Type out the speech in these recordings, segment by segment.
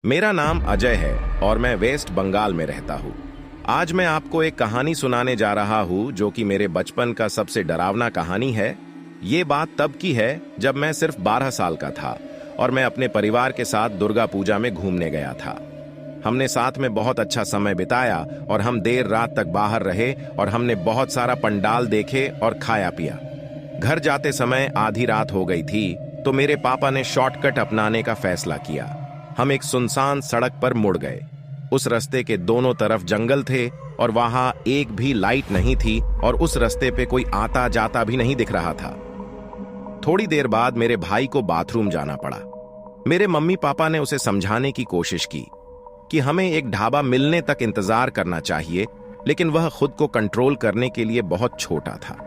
मेरा नाम अजय है और मैं वेस्ट बंगाल में रहता हूँ। आज मैं आपको एक कहानी सुनाने जा रहा हूँ जो कि मेरे बचपन का सबसे डरावना कहानी है। ये बात तब की है जब मैं सिर्फ 12 साल का था और मैं अपने परिवार के साथ दुर्गा पूजा में घूमने गया था। हमने साथ में बहुत अच्छा समय बिताया और हम देर रात तक बाहर रहे और हमने बहुत सारा पंडाल देखे और खाया पिया। घर जाते समय आधी रात हो गई थी तो मेरे पापा ने शॉर्टकट अपनाने का फैसला किया। हम एक सुनसान सड़क पर मुड़ गए। उस रास्ते के दोनों तरफ जंगल थे और वहां एक भी लाइट नहीं थी और उस रास्ते पे कोई आता जाता भी नहीं दिख रहा था। थोड़ी देर बाद मेरे भाई को बाथरूम जाना पड़ा। मेरे मम्मी पापा ने उसे समझाने की कोशिश की कि हमें एक ढाबा मिलने तक इंतजार करना चाहिए, लेकिन वह खुद को कंट्रोल करने के लिए बहुत छोटा था।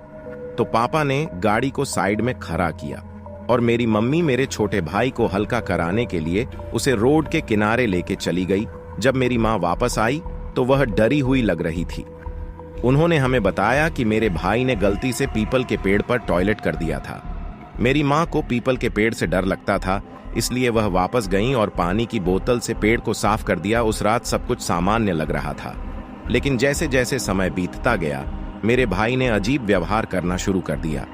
तो पापा ने गाड़ी को साइड में खड़ा किया और मेरी मम्मी मेरे छोटे भाई को हल्का कराने के लिए उसे रोड के किनारे लेके चली गई। जब मेरी माँ वापस आई तो वह डरी हुई लग रही थी। उन्होंने हमें बताया कि मेरे भाई ने गलती से पीपल के पेड़ पर टॉयलेट कर दिया था। मेरी माँ को पीपल के पेड़ से डर लगता था, इसलिए वह वापस गई और पानी की बोतल से पेड़ को साफ कर दिया। उस रात सब कुछ सामान्य लग रहा था, लेकिन जैसे जैसे समय बीतता गया मेरे भाई ने अजीब व्यवहार करना शुरू कर दिया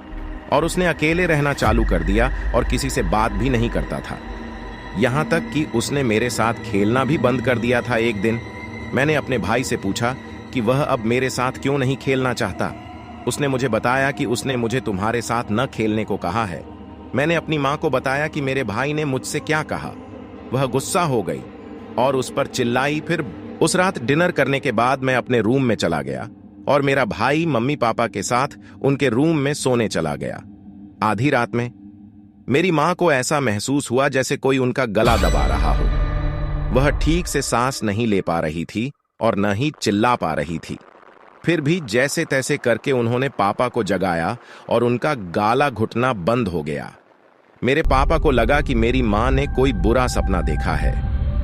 और उसने अकेले रहना चालू कर दिया और किसी से बात भी नहीं करता था। यहां तक कि उसने मेरे साथ खेलना भी बंद कर दिया था। एक दिन मैंने अपने भाई से पूछा कि वह अब मेरे साथ क्यों नहीं खेलना चाहता। उसने मुझे बताया कि उसने मुझे तुम्हारे साथ न खेलने को कहा है। मैंने अपनी माँ को बताया कि मेरे भाई ने मुझसे क्या कहा। वह गुस्सा हो गई और उस पर चिल्लाई। फिर उस रात डिनर करने के बाद मैं अपने रूम में चला गया और मेरा भाई मम्मी पापा के साथ उनके रूम में सोने चला गया। आधी रात में मेरी माँ को ऐसा महसूस हुआ जैसे कोई उनका गला दबा रहा हो। वह ठीक से सांस नहीं ले पा रही थी और न ही चिल्ला पा रही थी। फिर भी जैसे तैसे करके उन्होंने पापा को जगाया और उनका गाला घुटना बंद हो गया। मेरे पापा को लगा कि मेरी माँ ने कोई बुरा सपना देखा है,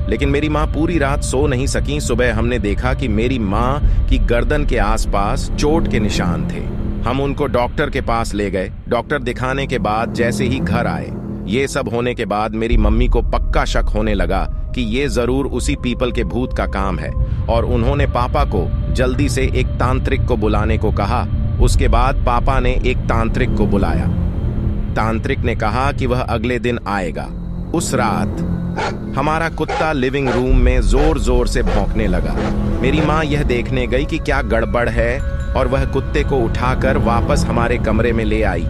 लेकिन मेरी माँ पूरी रात सो नहीं सकी। सुबह हमने देखा कि मेरी माँ की गर्दन के आसपास चोट के निशान थे। हम उनको डॉक्टर के पास ले गए। डॉक्टर दिखाने के बाद जैसे ही घर आए, ये सब होने के बाद मेरी मम्मी को पक्का शक होने लगा कि ये जरूर उसी पीपल के भूत का काम है और उन्होंने पापा को जल्दी से एक तांत्रिक को बुलाने को कहा। उसके बाद पापा ने एक तांत्रिक को बुलाया। तांत्रिक ने कहा कि वह अगले दिन आएगा। उस रात हमारा कुत्ता लिविंग रूम में जोर जोर से भौंकने लगा। मेरी माँ यह देखने गई कि क्या गड़बड़ है और वह कुत्ते को उठाकर वापस हमारे कमरे में ले आई।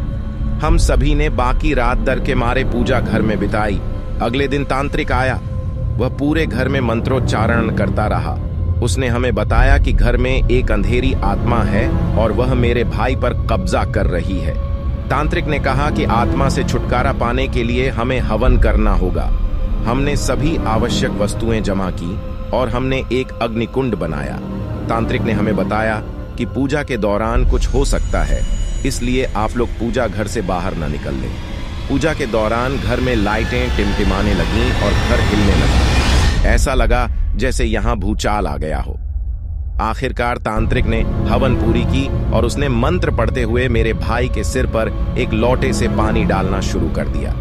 हम सभी ने बाकी रात डर के मारे पूजा घर में बिताई। अगले दिन तांत्रिक आया। वह पूरे घर में मंत्रोच्चारण करता रहा। उसने हमें बताया कि घर में एक अंधेरी आत्मा है और वह मेरे भाई पर कब्जा कर रही है। तांत्रिक ने कहा कि आत्मा से छुटकारा पाने के लिए हमें हवन करना होगा। हमने सभी आवश्यक वस्तुएं जमा की और हमने एक अग्निकुंड बनाया। तांत्रिक ने हमें बताया कि पूजा के दौरान कुछ हो सकता है, इसलिए आप लोग पूजा घर से बाहर न निकल लें। पूजा के दौरान घर में लाइटें टिमटिमाने लगीं और घर हिलने लगा। ऐसा लगा जैसे यहाँ भूचाल आ गया हो। आखिरकार तांत्रिक ने हवन पूरी की और उसने मंत्र पढ़ते हुए मेरे भाई के सिर पर एक लोटे से पानी डालना शुरू कर दिया।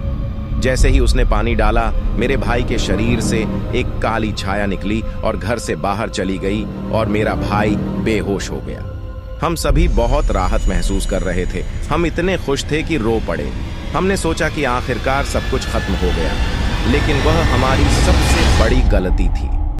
जैसे ही उसने पानी डाला, मेरे भाई के शरीर से एक काली छाया निकली और घर से बाहर चली गई और मेरा भाई बेहोश हो गया। हम सभी बहुत राहत महसूस कर रहे थे। हम इतने खुश थे कि रो पड़े। हमने सोचा कि आखिरकार सब कुछ खत्म हो गया, लेकिन वह हमारी सबसे बड़ी गलती थी।